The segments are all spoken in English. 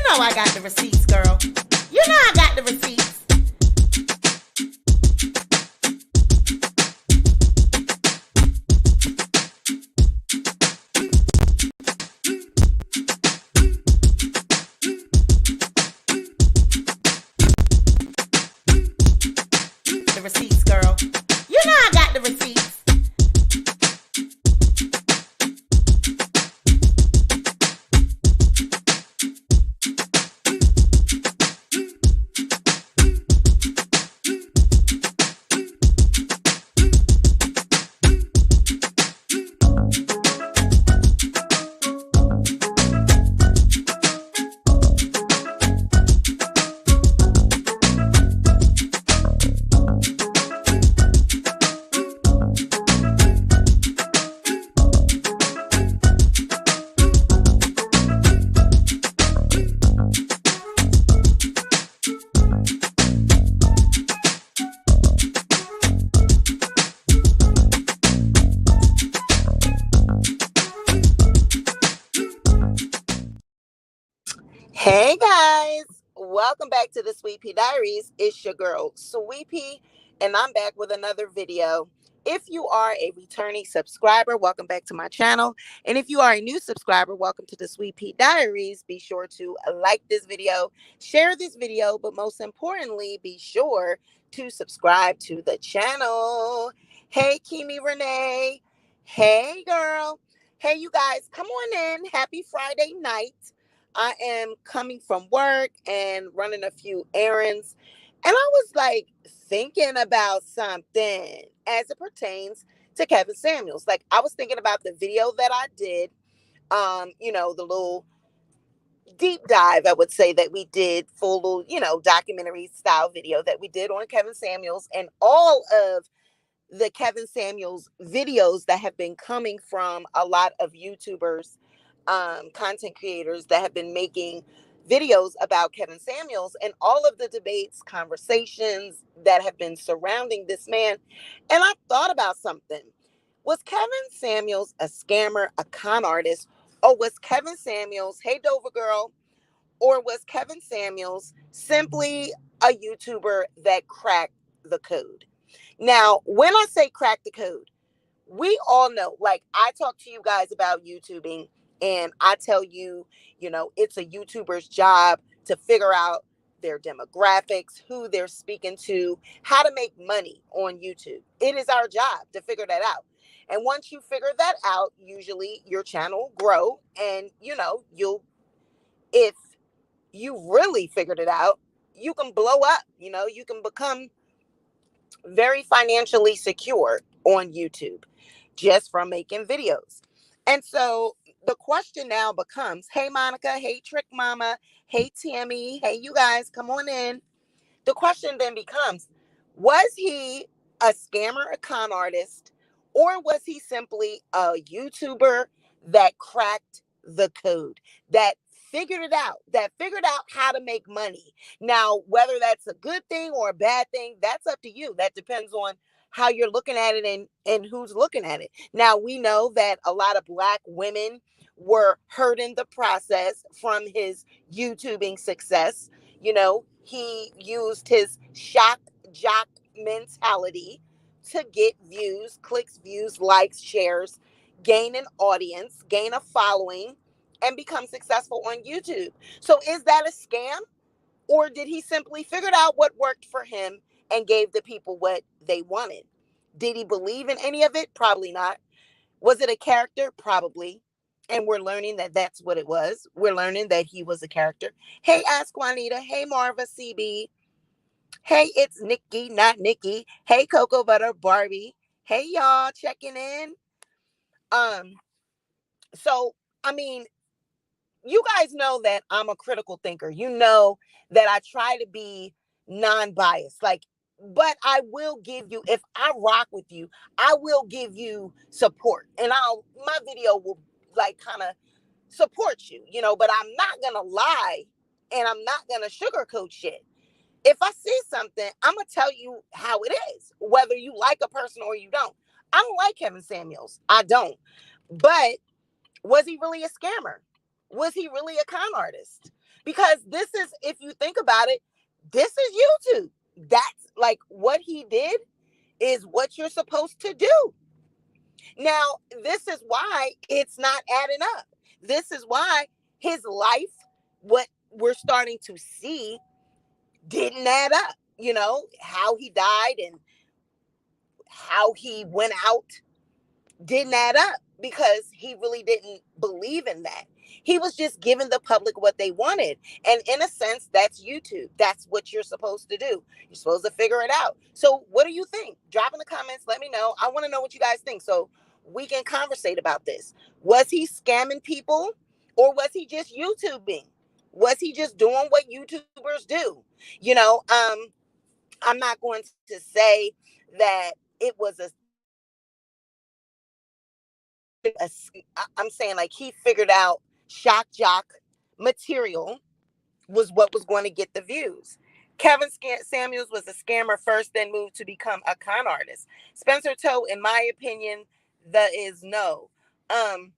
know I got the receipts, girl. You know I got the receipts. The receipts, girl. You know I got the receipts. Hey guys, welcome back to the Sweet Pea Diaries. It's your girl Sweet Pea, and I'm back with another video. If you are a returning subscriber, welcome back to my channel. And if you are a new subscriber, welcome to the Sweet Pea Diaries. Be sure to like this video, share this video, but most importantly, be sure to subscribe to the channel. Hey Kimi Renee. Hey girl. Hey you guys, come on in. Happy Friday night. I am coming from work and running a few errands. And I was like thinking about something as it pertains to Kevin Samuels. Like I was thinking about the video that I did, the little deep dive, I would say, that we did, full, documentary style video that we did on Kevin Samuels, and all of the Kevin Samuels videos that have been coming from a lot of YouTubers, content creators that have been making videos about Kevin Samuels, and all of the debates, conversations that have been surrounding this man. And I thought about something. Was Kevin Samuels a scammer, a con artist, or was Kevin Samuels, hey Dover girl, or was Kevin Samuels simply a YouTuber that cracked the code? Now, when I say crack the code, we all know, like I talk to you guys about YouTubing, and I tell you, it's a YouTuber's job to figure out their demographics, who they're speaking to, how to make money on YouTube. It is our job to figure that out. And once you figure that out, usually your channel will grow, and if you really figured it out, you can blow up, you can become very financially secure on YouTube just from making videos. And so the question now becomes, hey Monica, hey Trick Mama, hey Tammy, hey you guys, come on in. The question then becomes, was he a scammer, a con artist, or was he simply a YouTuber that cracked the code, that figured it out, that figured out how to make money? Now, whether that's a good thing or a bad thing, that's up to you. That depends on how you're looking at it and who's looking at it. Now, we know that a lot of Black women were hurt in the process from his YouTubing success. He used his shock jock mentality to get views, clicks, views, likes, shares, gain an audience, gain a following, and become successful on YouTube. So is that a scam? Or did he simply figure out what worked for him and gave the people what they wanted? Did he believe in any of it? Probably not. Was it a character? Probably. And we're learning that that's what it was. We're learning that he was a character. Hey, Ask Juanita. Hey, Marva CB. Hey, it's Nikki, not Nikki. Hey, Cocoa Butter Barbie. Hey, y'all, checking in. So, I mean, you guys know that I'm a critical thinker. You know that I try to be non-biased. But I will give you, if I rock with you, I will give you support. And my video will kind of support you, but I'm not going to lie, and I'm not going to sugarcoat shit. If I see something, I'm going to tell you how it is, whether you like a person or you don't. I don't like Kevin Samuels. I don't. But was he really a scammer? Was he really a con artist? Because this is, if you think about it, this is YouTube. That's like what he did is what you're supposed to do. Now, this is why it's not adding up. This is why his life, what we're starting to see, didn't add up. You know, how he died and how he went out didn't add up because he really didn't believe in that. He was just giving the public what they wanted. And in a sense, that's YouTube. That's what you're supposed to do. You're supposed to figure it out. So what do you think? Drop in the comments. Let me know. I want to know what you guys think so we can conversate about this. Was he scamming people or was he just YouTubing? Was he just doing what YouTubers do? You know, I'm not going to say that it was a I'm saying like he figured out shock jock material was what was going to get the views. Kevin Samuels was a scammer first, then moved to become a con artist. Spencer Toe, in my opinion, the is no. Um,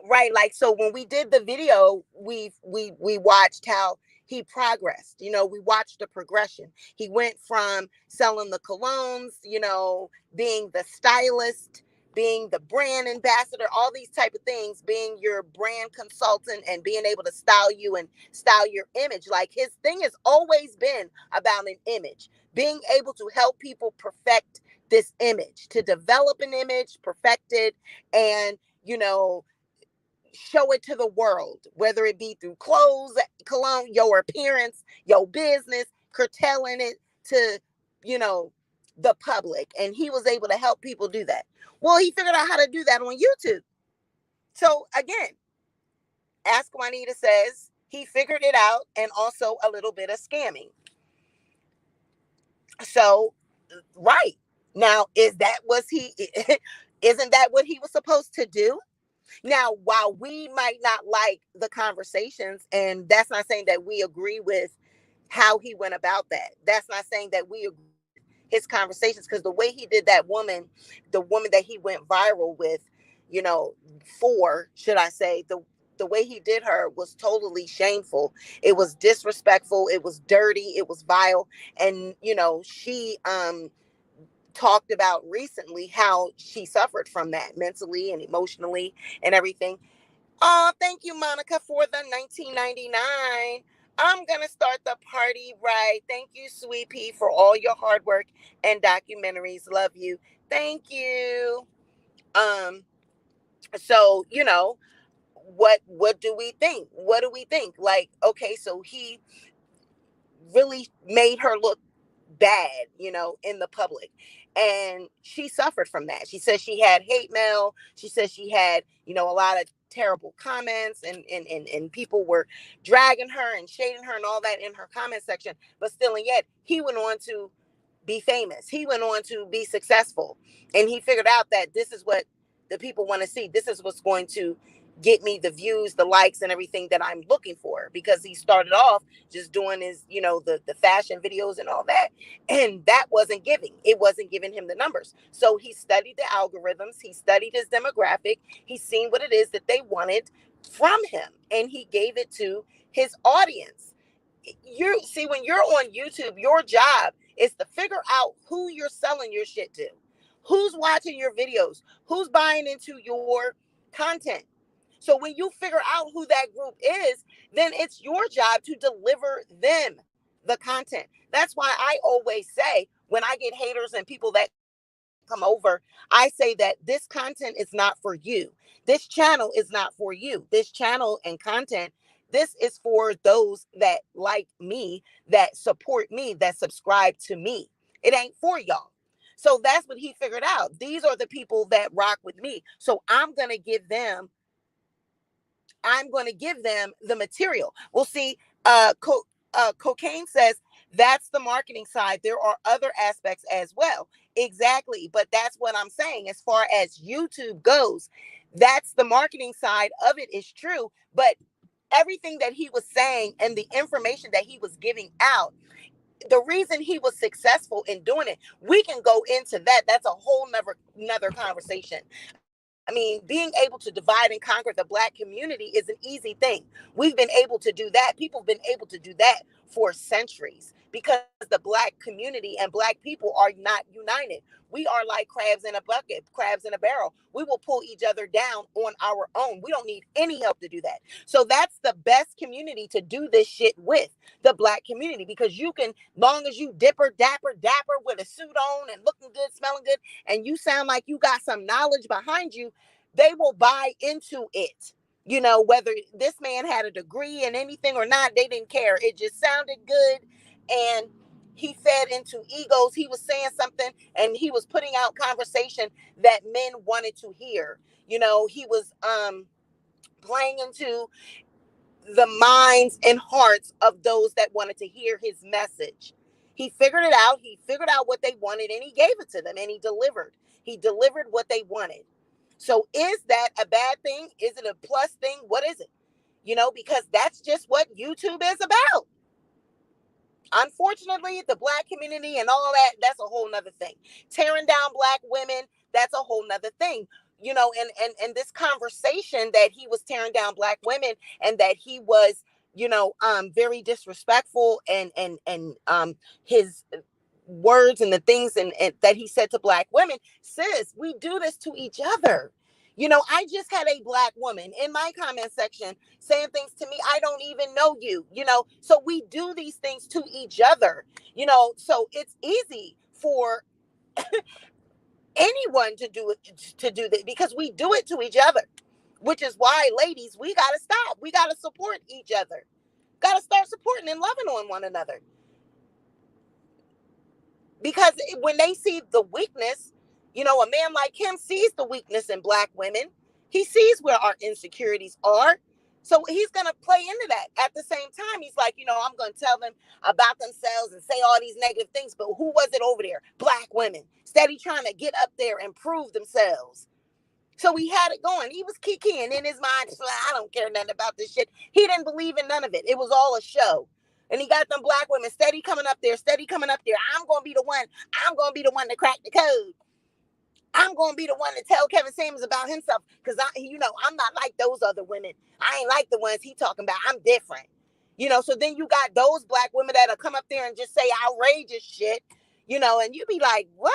right, like so when we did the video, we watched how he progressed. You know, we watched the progression. He went from selling the colognes, you know, being the stylist, being the brand ambassador, all these type of things, being your brand consultant and being able to style you and style your image. Like his thing has always been about an image, being able to help people perfect this image, to develop an image, perfect it, and you know, show it to the world, whether it be through clothes, cologne, your appearance, your business, curtailing it to, you know, the public. And he was able to help people do that. Well, he figured out how to do that on YouTube. So again, Ask Juanita says he figured it out and also a little bit of scamming. So, right. Now, isn't that what he was supposed to do? Now, while we might not like the conversations, and that's not saying that we agree with how he went about that. That's not saying that we agree with his conversations, because the way he did that woman, the woman that he went viral with, you know, should I say, the way he did her was totally shameful. It was disrespectful. It was dirty. It was vile. And, you know, she talked about recently how she suffered from that mentally and emotionally and everything. Oh, thank you, Monica, for the 1999. I'm going to start the party right. Thank you, Sweet Pea, for all your hard work and documentaries. Love you. Thank you. Um, so, you know, what do we think? What do we think? Like, okay, so he really made her look bad, you know, in the public. And she suffered from that. She said she had hate mail. She said she had, you know, a lot of terrible comments and people were dragging her and shading her and all that in her comment section. But still, and yet he went on to be famous. He went on to be successful. And he figured out that this is what the people want to see. This is what's going to get me the views, the likes, and everything that I'm looking for. Because he started off just doing his, you know, the fashion videos and all that. And that wasn't giving. It wasn't giving him the numbers. So he studied the algorithms. He studied his demographic. He's seen what it is that they wanted from him. And he gave it to his audience. You see, when you're on YouTube, your job is to figure out who you're selling your shit to, who's watching your videos, who's buying into your content. So when you figure out who that group is, then it's your job to deliver them the content. That's why I always say when I get haters and people that come over, I say that this content is not for you. This channel is not for you. This channel and content, this is for those that like me, that support me, that subscribe to me. It ain't for y'all. So that's what he figured out. These are the people that rock with me. So I'm going to give them the material. We'll see. Cocaine says that's the marketing side. There are other aspects as well. Exactly. But that's what I'm saying. As far as YouTube goes, that's the marketing side of it is true. But everything that he was saying and the information that he was giving out, the reason he was successful in doing it, we can go into that. That's a whole another conversation. I mean, being able to divide and conquer the Black community is an easy thing. We've been able to do that. People have been able to do that for centuries because the Black community and Black people are not united. We are like crabs in a bucket, crabs in a barrel. We will pull each other down on our own. We don't need any help to do that. So that's the best community to do this shit with, the Black community, because you can, long as you dapper with a suit on and looking good, smelling good, and you sound like you got some knowledge behind you, they will buy into it. You know, whether this man had a degree in anything or not, they didn't care. It just sounded good. And he fed into egos. He was saying something and he was putting out conversation that men wanted to hear. You know, he was playing into the minds and hearts of those that wanted to hear his message. He figured it out. He figured out what they wanted and he gave it to them and he delivered. He delivered what they wanted. So is that a bad thing? Is it a plus thing? What is it? You know, because that's just what YouTube is about. Unfortunately, the Black community and all that, that's a whole nother thing. Tearing down Black women, that's a whole nother thing. You know, and this conversation that he was tearing down Black women and that he was, you know, very disrespectful and his words and the things and that he said to Black women, sis, we do this to each other. You know, I just had a Black woman in my comment section saying things to me, I don't even know you, you know, so we do these things to each other, you know, so it's easy for anyone to do that because we do it to each other, which is why, ladies, we got to stop. We got to support each other. Got to start supporting and loving on one another. Because when they see the weakness, you know, a man like him sees the weakness in Black women. He sees where our insecurities are. So he's going to play into that. At the same time, he's like, you know, I'm going to tell them about themselves and say all these negative things. But who was it over there? Black women. Steady trying to get up there and prove themselves. So he had it going. He was kikiing in his mind. I don't care nothing about this shit. He didn't believe in none of it. It was all a show. And he got them Black women steady coming up there, steady coming up there. I'm going to be the one. I'm going to be the one to crack the code. I'm going to be the one to tell Kevin Samuels about himself because, you know, I'm not like those other women. I ain't like the ones he talking about. I'm different. You know, so then you got those Black women that'll come up there and just say outrageous shit, you know, and you be like, what?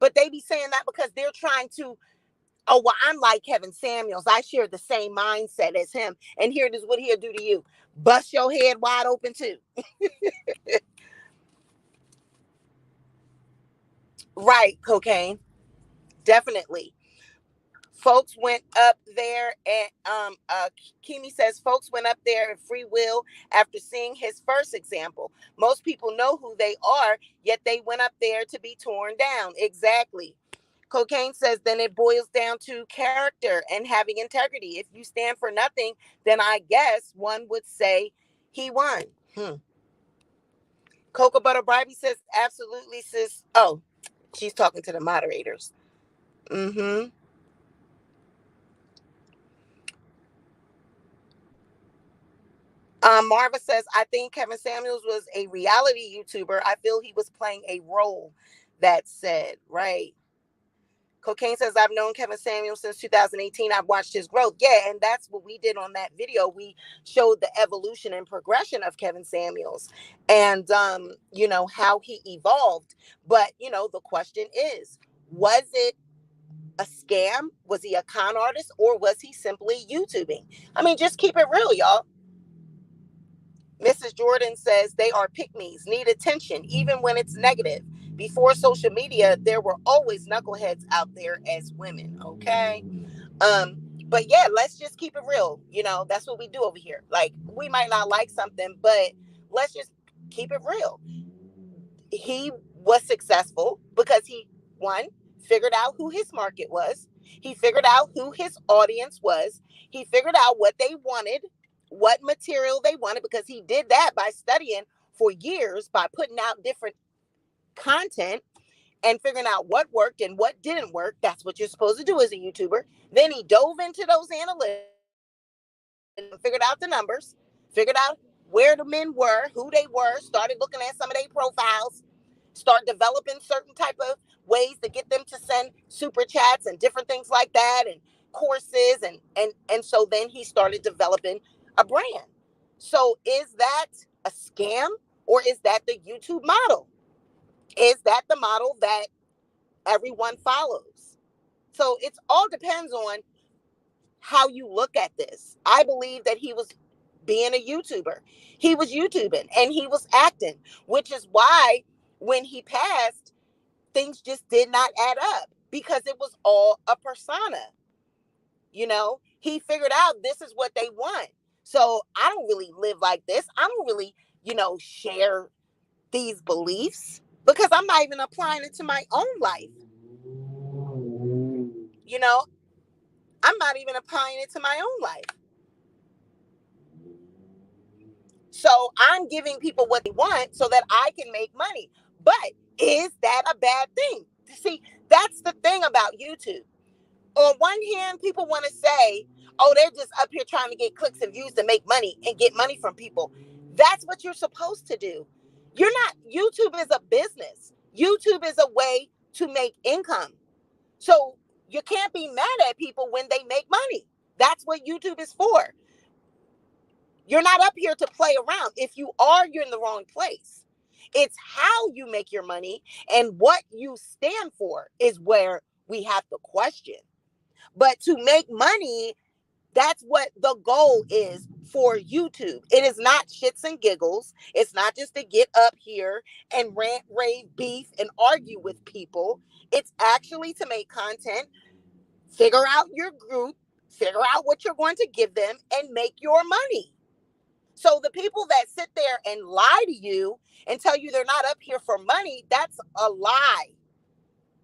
But they be saying that because they're trying to, oh, well, I'm like Kevin Samuels. I share the same mindset as him. And here it is what he'll do to you. Bust your head wide open too. Right, cocaine. Definitely. Folks went up there and Kimi says folks went up there in free will after seeing his first example. Most people know who they are, yet they went up there to be torn down. Exactly. Cocaine says then it boils down to character and having integrity. If you stand for nothing, then I guess one would say he won. Cocoa Butter Barbie says absolutely, sis. Oh, she's talking to the moderators. Marva says, I think Kevin Samuels was a reality YouTuber. I feel he was playing a role. That said, right. Cocaine says, I've known Kevin Samuels since 2018. I've watched his growth. Yeah, and that's what we did on that video. We showed the evolution and progression of Kevin Samuels and, you know, how he evolved. But, you know, the question is, was it a scam? Was he a con artist or was he simply YouTubing? I mean, just keep it real, y'all. Mrs. Jordan says they are pick-me's, need attention, even when it's negative. Before social media, there were always knuckleheads out there as women, okay? But yeah, let's just keep it real. You know, that's what we do over here. Like, we might not like something, but let's just keep it real. He was successful because he, one, figured out who his market was. He figured out who his audience was. He figured out what they wanted, what material they wanted, because he did that by studying for years, by putting out different content and figuring out what worked and what didn't work. That's what you're supposed to do as a YouTuber. Then he dove into those analytics and figured out the numbers, figured out where the men were, who they were, started looking at some of their profiles, start developing certain type of ways to get them to send super chats and different things like that. And, courses, and so then he started developing a brand. So is that a scam, or is that the YouTube model? Is that the model that everyone follows? So it all depends on how you look at this. I believe that he was being a YouTuber. He was YouTubing and he was acting, which is why when he passed, things just did not add up, because it was all a persona. He figured out this is what they want. So I don't really live like this. I don't really, share these beliefs, because I'm not even applying it to my own life. You know, I'm not even applying it to my own life. So I'm giving people what they want so that I can make money. But is that a bad thing? See, that's the thing about YouTube. On one hand, people want to say, oh, they're just up here trying to get clicks and views to make money and get money from people. That's what you're supposed to do. You're not, YouTube is a business. YouTube is a way to make income. So you can't be mad at people when they make money. That's what YouTube is for. You're not up here to play around. If you are, you're in the wrong place. It's how you make your money and what you stand for is where we have to question. But to make money, that's what the goal is for YouTube. It is not shits and giggles. It's not just to get up here and rant, rave, beef, and argue with people. It's actually to make content, figure out your group, figure out what you're going to give them, and make your money. So the people that sit there and lie to you and tell you they're not up here for money, that's a lie.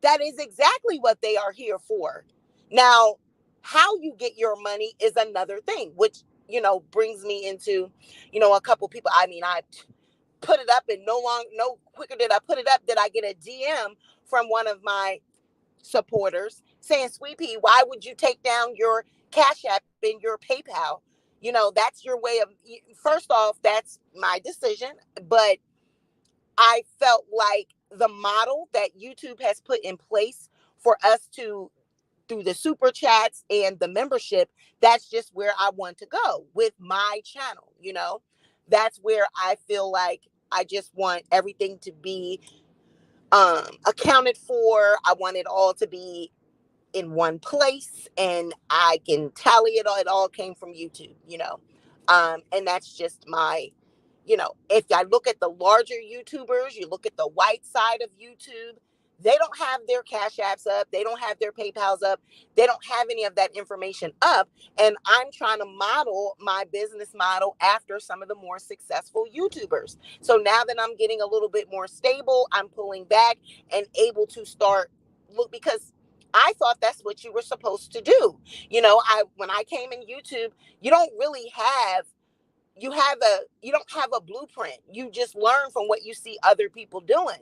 That is exactly what they are here for. Now, how you get your money is another thing, which, brings me into, a couple people. I mean, I put it up and no quicker did I put it up, did I get a DM from one of my supporters saying, Sweet Pea, why would you take down your Cash App and your PayPal? That's your way of, first off, that's my decision. But I felt like the model that YouTube has put in place for us to, through the super chats and the membership, that's just where I want to go with my channel. That's where I feel like I just want everything to be accounted for. I want it all to be in one place, and I can tally it all. It all came from YouTube, and that's just my, if I look at the larger YouTubers, you look at the white side of YouTube, they don't have their Cash Apps up. They don't have their PayPals up. They don't have any of that information up. And I'm trying to model my business model after some of the more successful YouTubers. So now that I'm getting a little bit more stable, I'm pulling back and able to start because I thought that's what you were supposed to do. When I came in YouTube, you don't really have you don't have a blueprint. You just learn from what you see other people doing.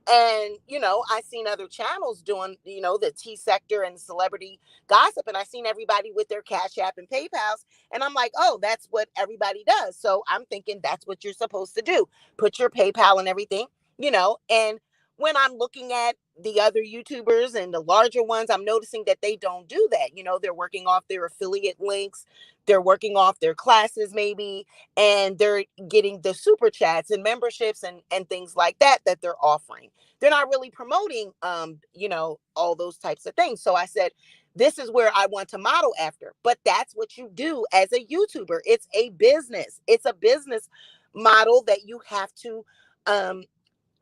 And I seen other channels doing the T sector and celebrity gossip, and I seen everybody with their Cash App and PayPals, and I'm like, oh, that's what everybody does. So I'm thinking that's what you're supposed to do, put your PayPal and everything. And when I'm looking at the other YouTubers and the larger ones, I'm noticing that they don't do that. They're working off their affiliate links, they're working off their classes maybe, and they're getting the super chats and memberships and things like that they're offering. They're not really promoting all those types of things. So I said, this is where I want to model after. But that's what you do as a YouTuber. It's a business. It's a business model that you have to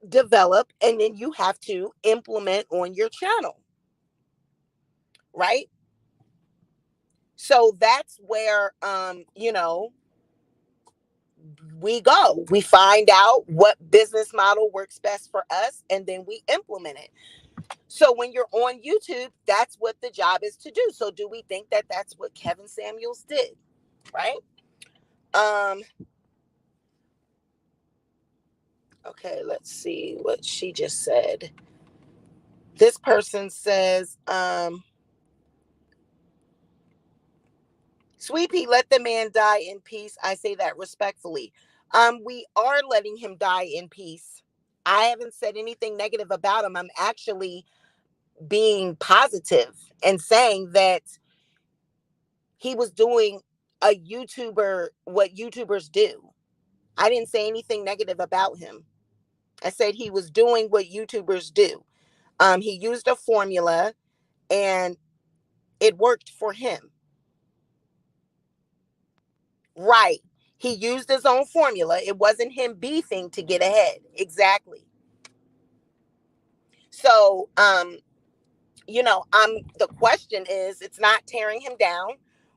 develop, and then you have to implement on your channel, right? So that's where we go. We find out what business model works best for us, and then we implement it. So when you're on YouTube, that's what the job is to do. So do we think that that's what Kevin Samuels did, right? Okay, let's see what she just said. This person says, Sweet Pea, let the man die in peace. I say that respectfully. We are letting him die in peace. I haven't said anything negative about him. I'm actually being positive and saying that he was doing a YouTuber, what YouTubers do. I didn't say anything negative about him. I said he was doing what YouTubers do. He used a formula and it worked for him. Right. He used his own formula. It wasn't him beefing to get ahead. Exactly. So, the question is, it's not tearing him down.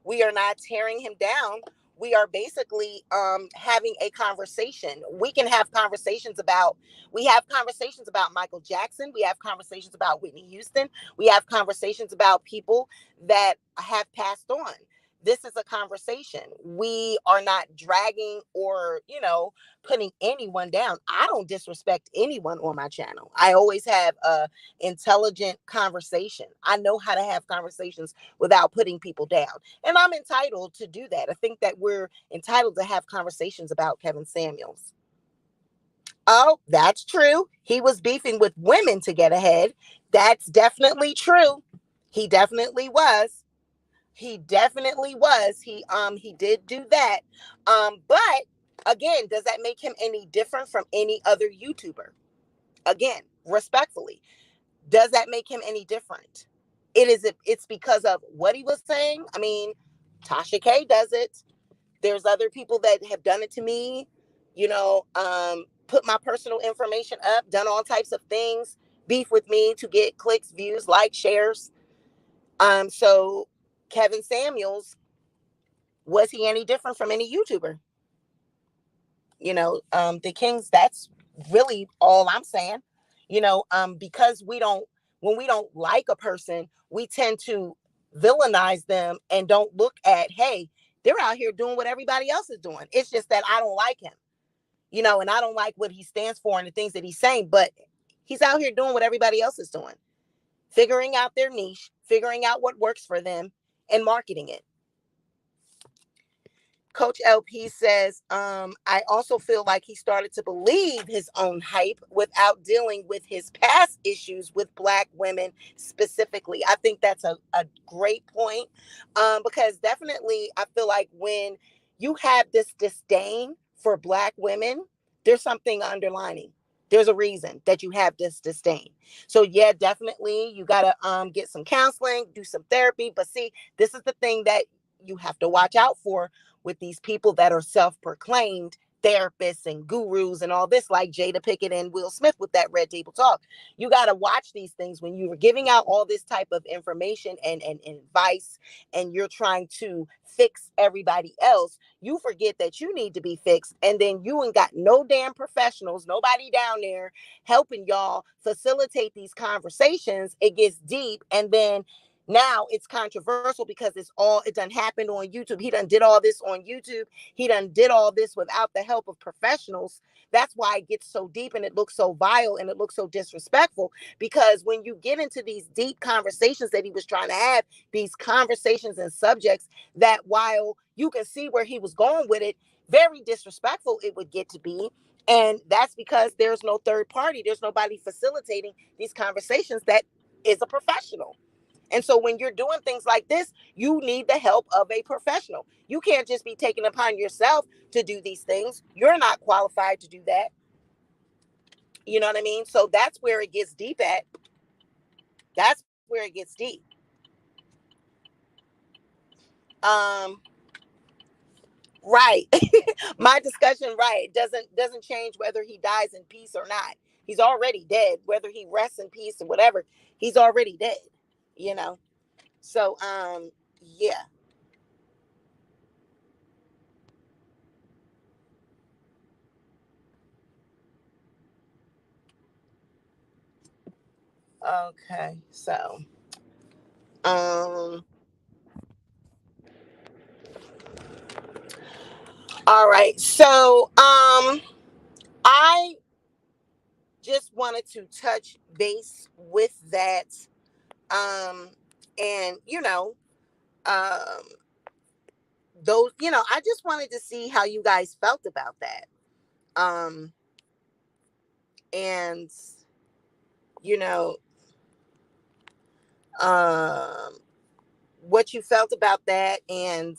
We are not tearing him down. We are basically having a conversation. We have conversations about Michael Jackson. We have conversations about Whitney Houston. We have conversations about people that have passed on. This is a conversation. We are not dragging or, putting anyone down. I don't disrespect anyone on my channel. I always have a intelligent conversation. I know how to have conversations without putting people down. And I'm entitled to do that. I think that we're entitled to have conversations about Kevin Samuels. Oh, that's true. He was beefing with women to get ahead. That's definitely true. He definitely was. He definitely was. He did do that. But again, does that make him any different from any other YouTuber? Again, respectfully, does that make him any different? It's because of what he was saying. I mean, Tasha K does it. There's other people that have done it to me, put my personal information up, done all types of things, beef with me to get clicks, views, likes, shares. So Kevin Samuels, was he any different from any YouTuber? The Kings, that's really all I'm saying. Because when we don't like a person, we tend to villainize them and don't look at, hey, they're out here doing what everybody else is doing. It's just that I don't like him, and I don't like what he stands for and the things that he's saying, but he's out here doing what everybody else is doing, figuring out their niche, figuring out what works for them and marketing it. Coach LP says, I also feel like he started to believe his own hype without dealing with his past issues with Black women specifically. I think that's a great point, because definitely I feel like when you have this disdain for Black women, there's something underlining. There's a reason that you have this disdain. So yeah, definitely you got to get some counseling, do some therapy. But see, this is the thing that you have to watch out for with these people that are self-proclaimed therapists and gurus and all this, like Jada Pickett and Will Smith with that Red Table Talk. You got to watch these things when you were giving out all this type of information and advice, and you're trying to fix everybody else. You forget that you need to be fixed, and then you ain't got no damn professionals, nobody down there helping y'all facilitate these conversations. It gets deep, and then now it's controversial because it done happened on YouTube. He done did all this on YouTube. He done did all this without the help of professionals. That's why it gets so deep and it looks so vile and it looks so disrespectful, because when you get into these deep conversations that he was trying to have, these conversations and subjects that, while you can see where he was going with it, very disrespectful it would get to be. And that's because there's no third party. There's nobody facilitating these conversations that is a professional. And so when you're doing things like this, you need the help of a professional. You can't just be taking upon yourself to do these things. You're not qualified to do that. You know what I mean? So that's where it gets deep at. That's where it gets deep. Right. My discussion, right, doesn't change whether he dies in peace or not. He's already dead. Whether he rests in peace or whatever, he's already dead. You know. So yeah. Okay. So um all right. So I just wanted to touch base with that. And um I just wanted to see how you guys felt about that. Um and you know, um what you felt about that, and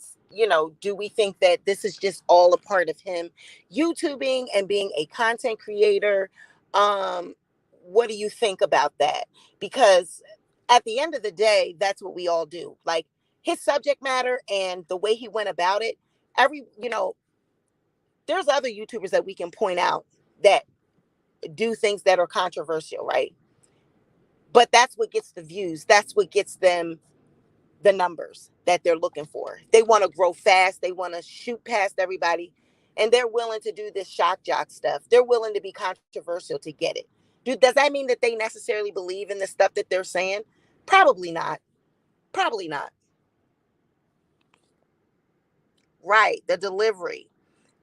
do we think that this is just all a part of him YouTubing and being a content creator? um what do you think about that? Because at the end of the day, that's what we all do. Like, his subject matter and the way he went about it, every there's other YouTubers that we can point out that do things that are controversial, right? But that's what gets the views, that's what gets them the numbers that they're looking for. They want to grow fast, they want to shoot past everybody, and they're willing to do this shock jock stuff. They're willing to be controversial to get it. Does that mean that they necessarily believe in the stuff that they're saying? Probably not. Probably not. Right, the delivery.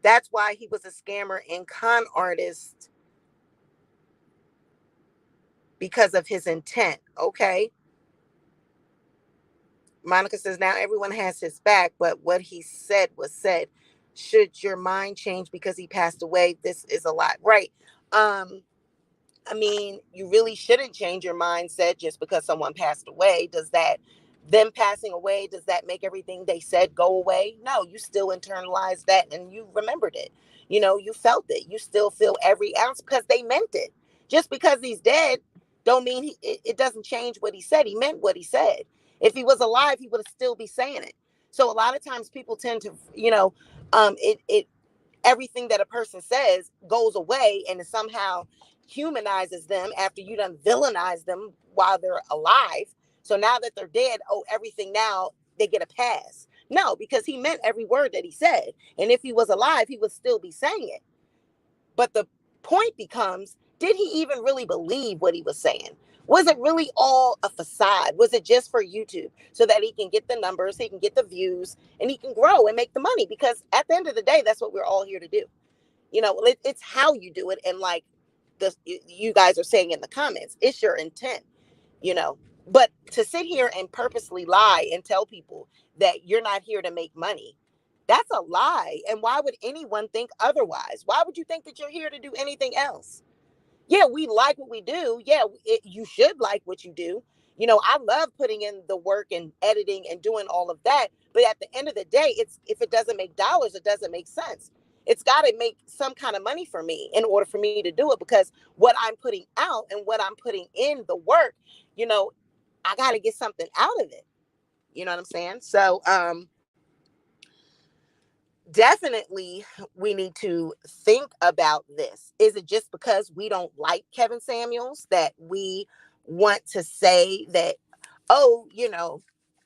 That's why he was a scammer and con artist, because of his intent. Okay. Monica says, now everyone has his back, but what he said was said. Should your mind change because he passed away? This is a lot. Right. I mean, you really shouldn't change your mindset just because someone passed away. Does that, them passing away, does that make everything they said go away? No, you still internalize that and you remembered it. You felt it. You still feel every ounce because they meant it. Just because he's dead don't mean it doesn't change what he said. He meant what he said. If he was alive, he would still be saying it. So a lot of times people tend to, it everything that a person says goes away and it somehow humanizes them after you done villainize them while they're alive. So now that they're dead, oh, everything now they get a pass. No, because he meant every word that he said. And if he was alive, he would still be saying it. But the point becomes, did he even really believe what he was saying? Was it really all a facade? Was it just for YouTube so that he can get the numbers, he can get the views, and he can grow and make the money? Because at the end of the day, that's what we're all here to do. It's how you do it. And like you guys are saying in the comments, it's your intent, you know. But to sit here and purposely lie and tell people that you're not here to make money, that's a lie. And why would anyone think otherwise? Why would you think that you're here to do anything else? Yeah, we like what we do. Yeah, you should like what you do. I love putting in the work and editing and doing all of that. But at the end of the day, it's, if it doesn't make dollars, it doesn't make sense. It's got to make some kind of money for me in order for me to do it, because what I'm putting out and what I'm putting in the work, you know, I got to get something out of it. You know what I'm saying? So, definitely we need to think about this. Is it just because we don't like Kevin Samuels that we want to say that, oh,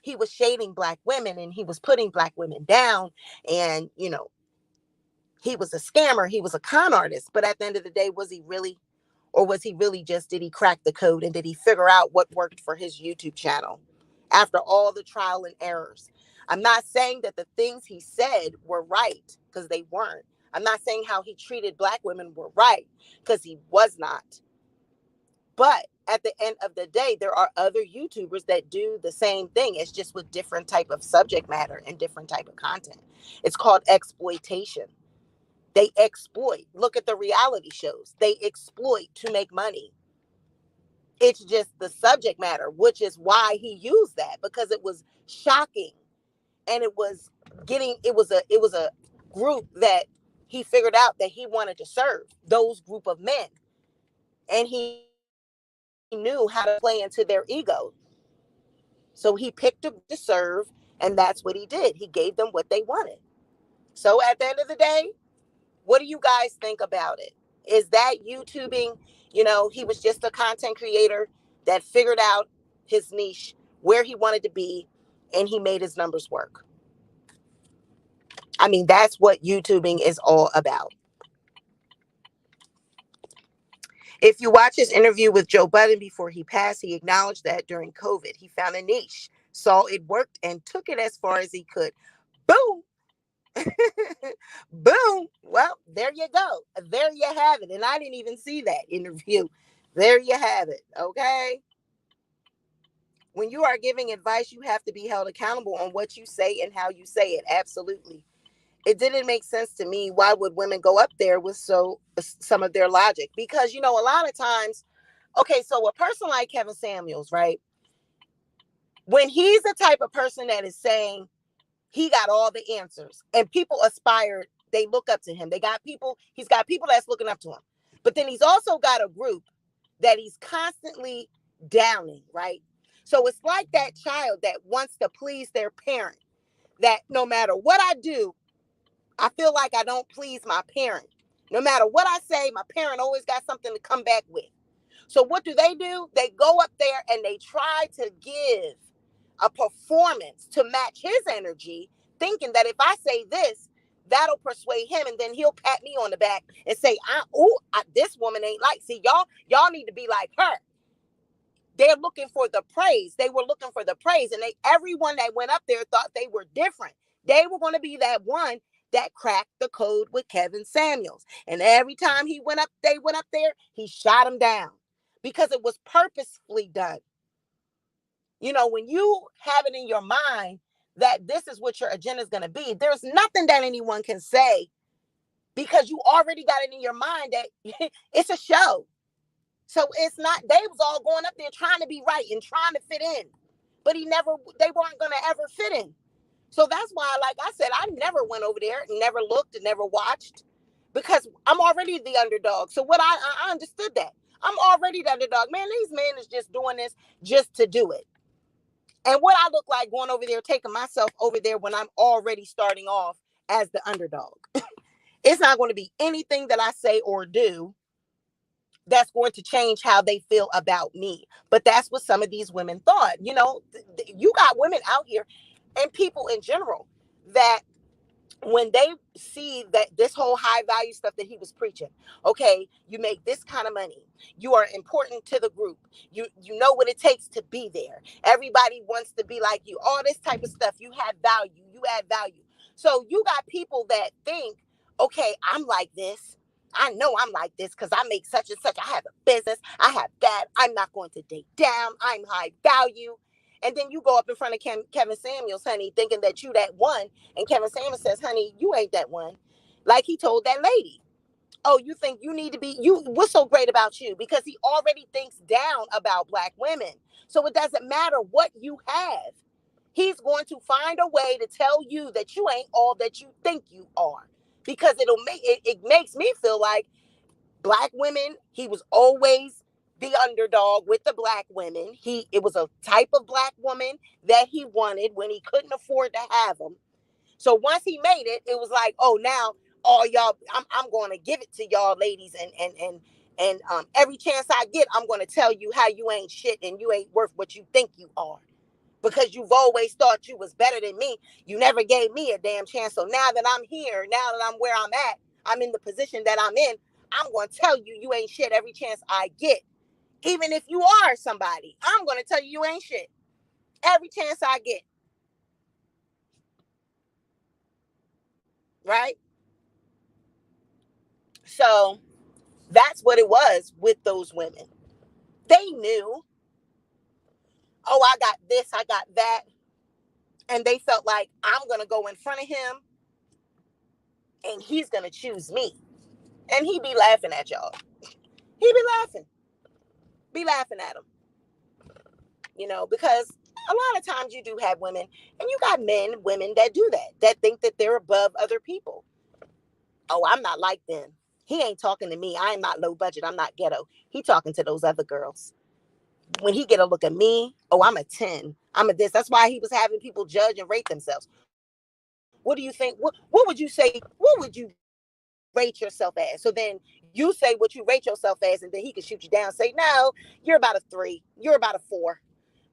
he was shading black women and he was putting black women down, and he was a scammer, he was a con artist? But at the end of the day, was he really? Or was he really just, did he crack the code and did he figure out what worked for his YouTube channel after all the trial and errors? I'm not saying that the things he said were right, because they weren't. I'm not saying how he treated black women were right, because he was not. But at the end of the day, there are other YouTubers that do the same thing. It's just with different type of subject matter and different type of content. It's called exploitation. They exploit. Look at the reality shows. They exploit to make money. It's just the subject matter, which is why he used that, because it was shocking. And it was a group that he figured out that he wanted to serve, those group of men. And he knew how to play into their ego. So he picked a group to serve, and that's what he did. He gave them what they wanted. So at the end of the day, what do you guys think about it? Is that YouTubing? He was just a content creator that figured out his niche, where he wanted to be, and he made his numbers work. I mean, that's what YouTubing is all about. If you watch his interview with Joe Budden before he passed, he acknowledged that during COVID, he found a niche, saw it worked, and took it as far as he could. Boom. Boom. Well, there you go. There you have it. And I didn't even see that interview. There you have it. Okay. When you are giving advice, you have to be held accountable on what you say and how you say it. Absolutely. It didn't make sense to me. Why would women go up there with some of their logic? Because, a lot of times, okay, so a person like Kevin Samuels, right? When he's the type of person that is saying he got all the answers and people aspire, they look up to him. He's got people that's looking up to him. But then he's also got a group that he's constantly downing, right? So it's like that child that wants to please their parent, that no matter what I do, I feel like I don't please my parent. No matter what I say, my parent always got something to come back with. So what do? They go up there and they try to give a performance to match his energy, thinking that if I say this, that'll persuade him, and then he'll pat me on the back and say, this woman ain't like, see, y'all need to be like her. They're looking for the praise. They were looking for the praise. And everyone that went up there thought they were different. They were going to be that one that cracked the code with Kevin Samuels. And every time they went up there, he shot him down because it was purposefully done. You know, when you have it in your mind that this is what your agenda is going to be, there's nothing that anyone can say, because you already got it in your mind that it's a show. So it's not, they was all going up there trying to be right and trying to fit in, but they weren't going to ever fit in. So that's why, like I said, I never went over there and never looked and never watched, because I'm already the underdog. So what I understood that. I'm already the underdog. Man, these men is just doing this just to do it. And what I look like going over there, taking myself over there when I'm already starting off as the underdog. It's not going to be anything that I say or do that's going to change how they feel about me. But that's what some of these women thought. You know, you got women out here and people in general that when they see that this whole high value stuff that he was preaching, okay, you make this kind of money, you are important to the group, you know what it takes to be there, everybody wants to be like you, all this type of stuff, you have value, you add value. So you got people that think, okay, I'm like this, I know I'm like this because I make such and such, I have a business, I have that, I'm not going to date down, I'm high value. And then you go up in front of Kevin Samuels, honey, thinking that you that one. And Kevin Samuels says, honey, you ain't that one. Like he told that lady. Oh, you think you need to be, what's so great about you? Because he already thinks down about Black women. So it doesn't matter what you have. He's going to find a way to tell you that you ain't all that you think you are. Because it makes me feel like Black women, he was always the underdog with the Black women. It was a type of Black woman that he wanted when he couldn't afford to have them. So once he made it, it was like, oh, now all y'all, I'm going to give it to y'all ladies, and every chance I get, I'm going to tell you how you ain't shit and you ain't worth what you think you are. Because you've always thought you was better than me. You never gave me a damn chance. So now that I'm here, now that I'm where I'm at, I'm in the position that I'm in, I'm going to tell you you ain't shit every chance I get. Even if you are somebody, I'm going to tell you you ain't shit every chance I get. Right? So that's what it was with those women. They knew, oh, I got this, I got that. And they felt like I'm going to go in front of him and he's going to choose me. And he be laughing at y'all. He be laughing at him, because a lot of times you do have women, and you got women that do that think that they're above other people. Oh, I'm not like them. He ain't talking to me. I'm not low budget. I'm not ghetto. He talking to those other girls. When he get a look at me, oh, I'm a 10. I'm a this. That's why he was having people judge and rate themselves. What do you think? What would you say? What would you rate yourself as? So then you say what you rate yourself as, and then he can shoot you down. Say, no, you're about a 3. You're about a 4.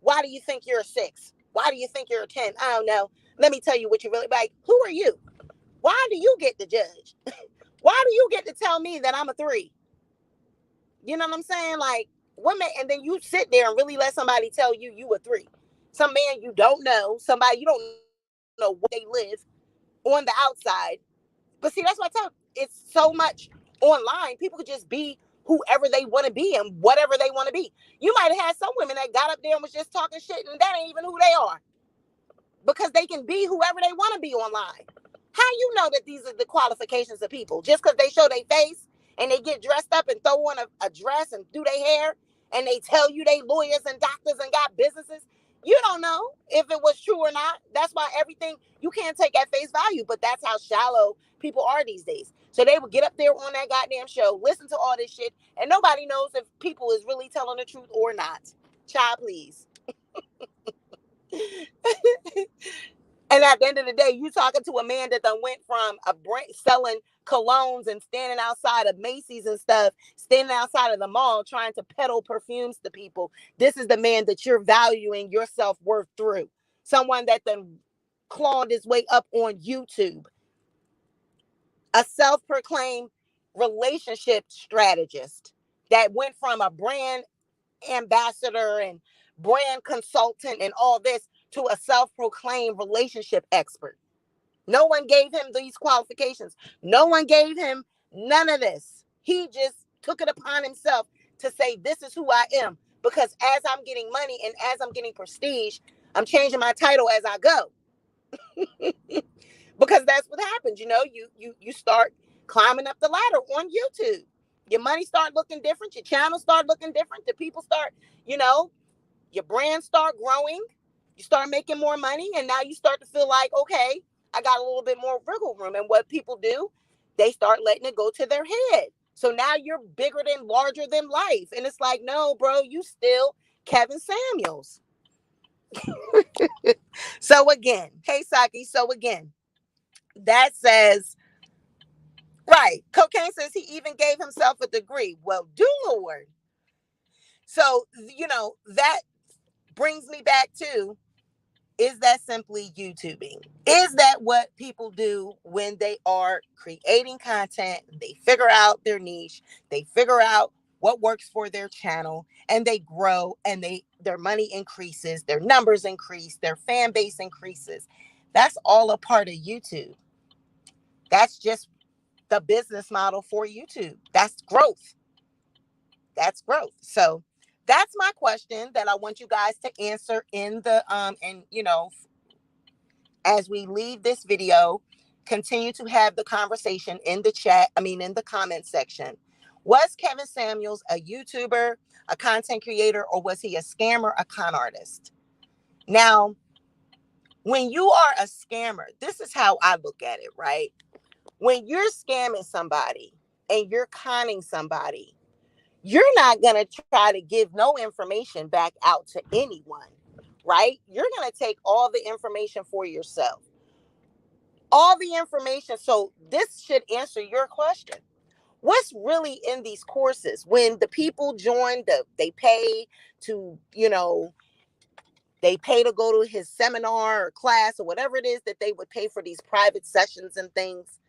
Why do you think you're a 6? Why do you think you're a 10? I don't know. Let me tell you what you really like. Who are you? Why do you get to judge? Why do you get to tell me that I'm a 3? You know what I'm saying? Like, women, and then you sit there and really let somebody tell you a 3. Some man you don't know, somebody you don't know where they live on the outside. But see, that's what I tell you. It's so much online. People could just be whoever they want to be and whatever they want to be. You might have had some women that got up there and was just talking shit, and that ain't even who they are. Because they can be whoever they want to be online. How you know that these are the qualifications of people? Just because they show their face and they get dressed up and throw on a dress and do their hair and they tell you they lawyers and doctors and got businesses, You don't know if it was true or not. That's why everything you can't take at face value, but that's how shallow people are these days. So they would get up there on that goddamn show, listen to all this shit, and nobody knows if people is really telling the truth or not. Child, please. And at the end of the day, you talking to a man that done went from a brand selling colognes and standing outside of Macy's and stuff, standing outside of the mall trying to peddle perfumes to people. This is the man that you're valuing your self-worth through. Someone that then clawed his way up on YouTube. A self-proclaimed relationship strategist that went from a brand ambassador and brand consultant and all this to a self-proclaimed relationship expert. No one gave him these qualifications. No one gave him none of this. He just took it upon himself to say, this is who I am. Because as I'm getting money and as I'm getting prestige, I'm changing my title as I go. Because that's what happens. You start climbing up the ladder on YouTube. Your money start looking different. Your channel start looking different. The people start, your brand start growing. You start making more money. And now you start to feel like, okay, I got a little bit more wiggle room. And what people do, they start letting it go to their head. So now you're bigger than, larger than life. And it's like, no, bro, you still Kevin Samuels. So again, hey, Saki. So again, that says, right. Cocaine says he even gave himself a degree. Well, do Lord. So, that brings me back to, is that simply YouTubing? Is that what people do when they are creating content? They figure out their niche, they figure out what works for their channel, and they grow, and their money increases, their numbers increase, their fan base increases. That's all a part of YouTube. That's just the business model for YouTube. That's growth. That's growth. So that's my question that I want you guys to answer in the as we leave this video, continue to have the conversation in the chat, in the comment section. Was Kevin Samuels a YouTuber, a content creator, or was he a scammer, a con artist? Now, when you are a scammer, this is how I look at it, right? When you're scamming somebody and you're conning somebody, you're not going to try to give no information back out to anyone, right? You're going to take all the information for yourself. All the information. So this should answer your question. What's really in these courses? When the people join, they pay to, they pay to go to his seminar or class or whatever it is that they would pay for these private sessions and things.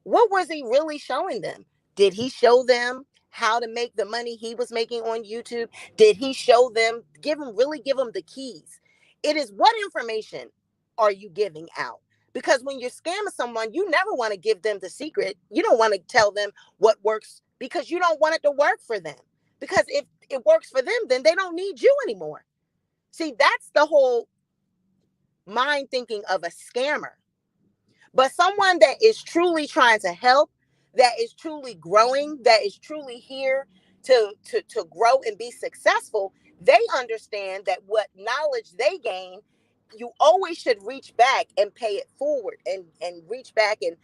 What was he really showing them? Did he show them how to make the money he was making on YouTube? Did he show them, give them the keys? It is, what information are you giving out? Because when you're scamming someone, you never want to give them the secret. You don't want to tell them what works because you don't want it to work for them. Because if it works for them, then they don't need you anymore. See, that's the whole mind thinking of a scammer. But someone that is truly trying to help, that is truly growing, that is truly here to grow and be successful, they understand that what knowledge they gain, you always should reach back and pay it forward and reach back and,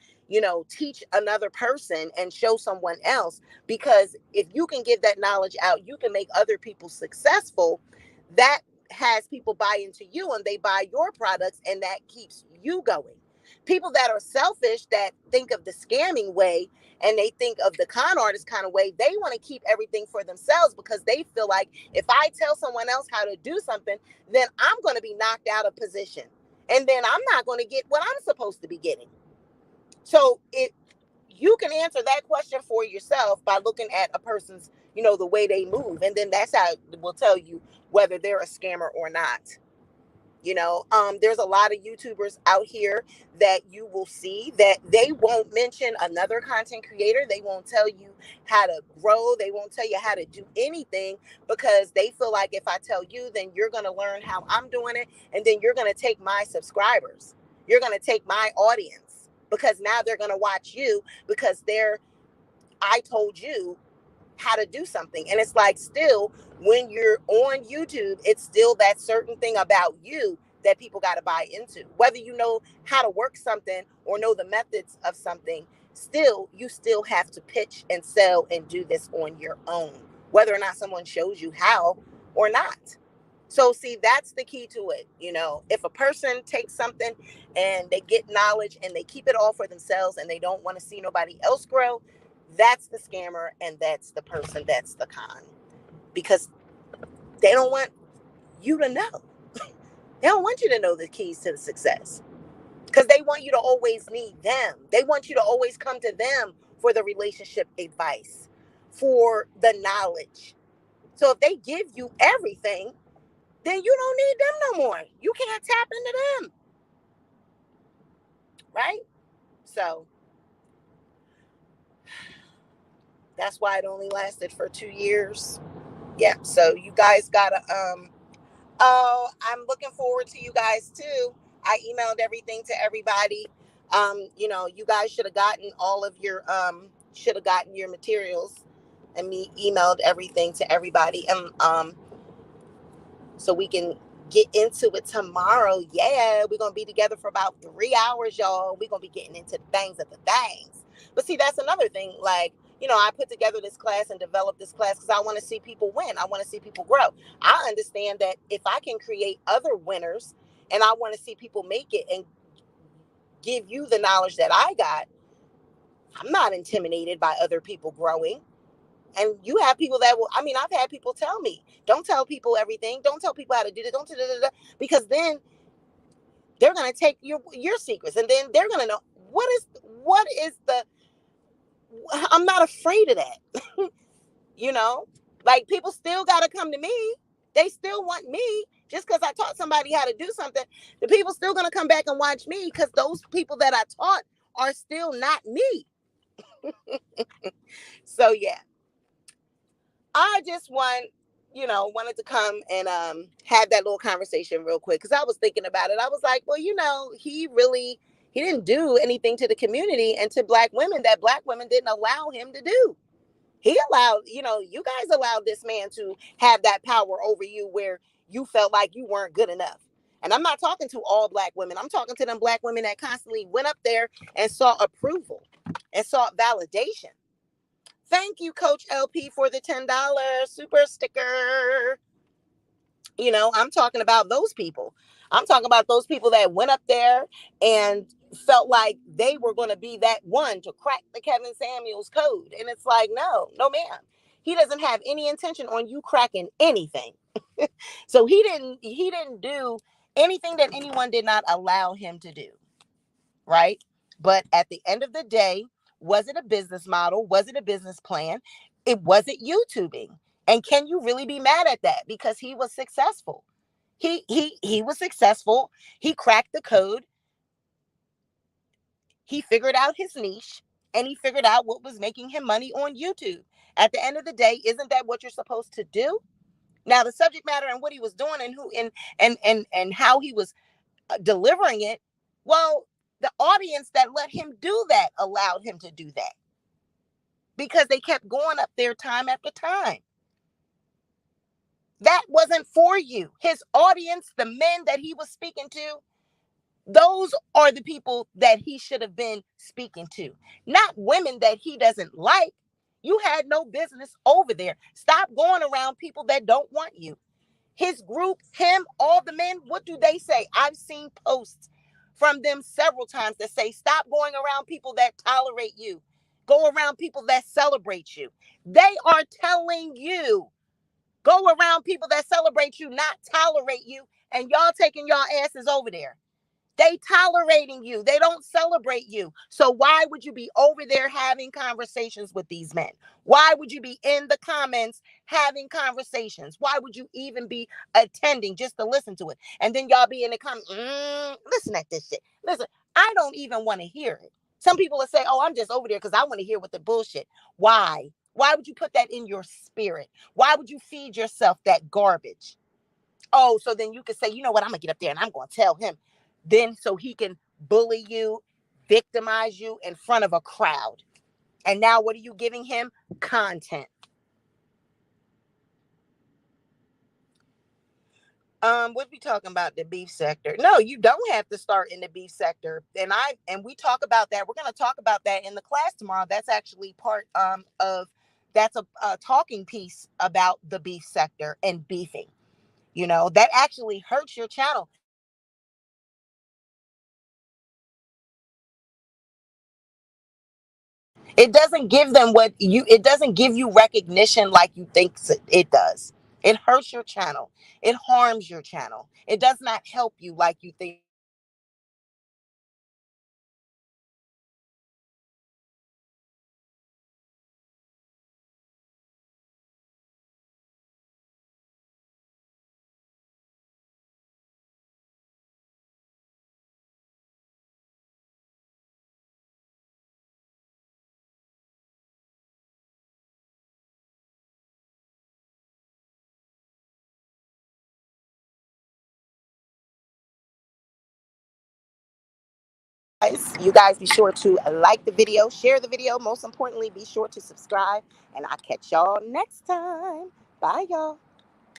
teach another person and show someone else. Because if you can give that knowledge out, you can make other people successful. That has people buy into you and they buy your products, and that keeps you going. People that are selfish, that think of the scamming way and they think of the con artist kind of way, they want to keep everything for themselves because they feel like if I tell someone else how to do something, then I'm going to be knocked out of position. And then I'm not going to get what I'm supposed to be getting. So you can answer that question for yourself by looking at a person's, the way they move. And then that's how it will tell you whether they're a scammer or not. There's a lot of YouTubers out here that you will see that they won't mention another content creator. They won't tell you how to grow. They won't tell you how to do anything because they feel like if I tell you, then you're going to learn how I'm doing it. And then you're going to take my subscribers. You're going to take my audience because now they're going to watch you because I told you how to do something. And it's like, still, when you're on YouTube, it's still that certain thing about you that people got to buy into. Whether you know how to work something or know the methods of something, still, you still have to pitch and sell and do this on your own, whether or not someone shows you how or not. So see, that's the key to it. If a person takes something and they get knowledge and they keep it all for themselves and they don't want to see nobody else grow, that's the scammer, and that's the person that's the con, because they don't want you to know. They don't want you to know the keys to the success, because they want you to always need them. They want you to always come to them for the relationship advice, for the knowledge. So if they give you everything, then you don't need them no more. You can't tap into them. Right? So that's why it only lasted for 2 years. Yeah. So you guys gotta oh, I'm looking forward to you guys too. I emailed everything to everybody. You guys should have gotten your materials, and me emailed everything to everybody. And so we can get into it tomorrow. Yeah, we're gonna be together for about 3 hours, y'all. We're gonna be getting into the things of the things. But see, that's another thing. Like, I put together this class and developed this class because I want to see people win. I want to see people grow. I understand that if I can create other winners, and I want to see people make it and give you the knowledge that I got, I'm not intimidated by other people growing. And you have people that I've had people tell me, don't tell people everything. Don't tell people how to do this. Don't do that, because then they're going to take your secrets, and then they're going to know what is the, I'm not afraid of that. Like, people still got to come to me. They still want me. Just because I taught somebody how to do something, the people still going to come back and watch me, because those people that I taught are still not me. So yeah. I just wanted to come and have that little conversation real quick, because I was thinking about it. I was like, well, he didn't do anything to the community and to Black women that Black women didn't allow him to do. He allowed, you guys allowed this man to have that power over you, where you felt like you weren't good enough. And I'm not talking to all Black women. I'm talking to them Black women that constantly went up there and sought approval and sought validation. Thank you, Coach LP, for the $10 super sticker. I'm talking about those people. I'm talking about those people that went up there and felt like they were going to be that one to crack the Kevin Samuels code. And it's like, no, ma'am. He doesn't have any intention on you cracking anything. So he didn't do anything that anyone did not allow him to do. Right? But at the end of the day, was it a business model? Was it a business plan? It wasn't YouTubing. And can you really be mad at that? Because he was successful. He was successful. He cracked the code. He figured out his niche, and he figured out what was making him money on YouTube. At the end of the day, isn't that what you're supposed to do? Now, the subject matter and what he was doing and who and how he was delivering it, well, the audience that let him do that allowed him to do that, because they kept going up there time after time. That wasn't for you. His audience, the men that he was speaking to, those are the people that he should have been speaking to, not women that he doesn't like. You had no business over there. Stop going around people that don't want you. His group, him, all the men, what do they say? I've seen posts from them several times that say, stop going around people that tolerate you. Go around people that celebrate you. They are telling you, go around people that celebrate you, not tolerate you, and y'all taking y'all asses over there. They tolerating you. They don't celebrate you. So why would you be over there having conversations with these men? Why would you be in the comments having conversations? Why would you even be attending just to listen to it? And then y'all be in the comments, listen at this shit. Listen, I don't even want to hear it. Some people will say, oh, I'm just over there because I want to hear what the bullshit. Why? Why would you put that in your spirit? Why would you feed yourself that garbage? Oh, so then you could say, you know what? I'm going to get up there and I'm going to tell him. Then so he can bully you, victimize you in front of a crowd. And now what are you giving him? Content. What we talking about, the beef sector? No, you don't have to start in the beef sector. And we talk about that. We're gonna talk about that in the class tomorrow. That's actually part of that's a talking piece about the beef sector and beefing. That actually hurts your channel. It doesn't give you recognition like you think it does. It hurts your channel. It harms your channel. It does not help you like you think. You guys be sure to like the video, share the video. Most importantly, be sure to subscribe. And I'll catch y'all next time. Bye, y'all.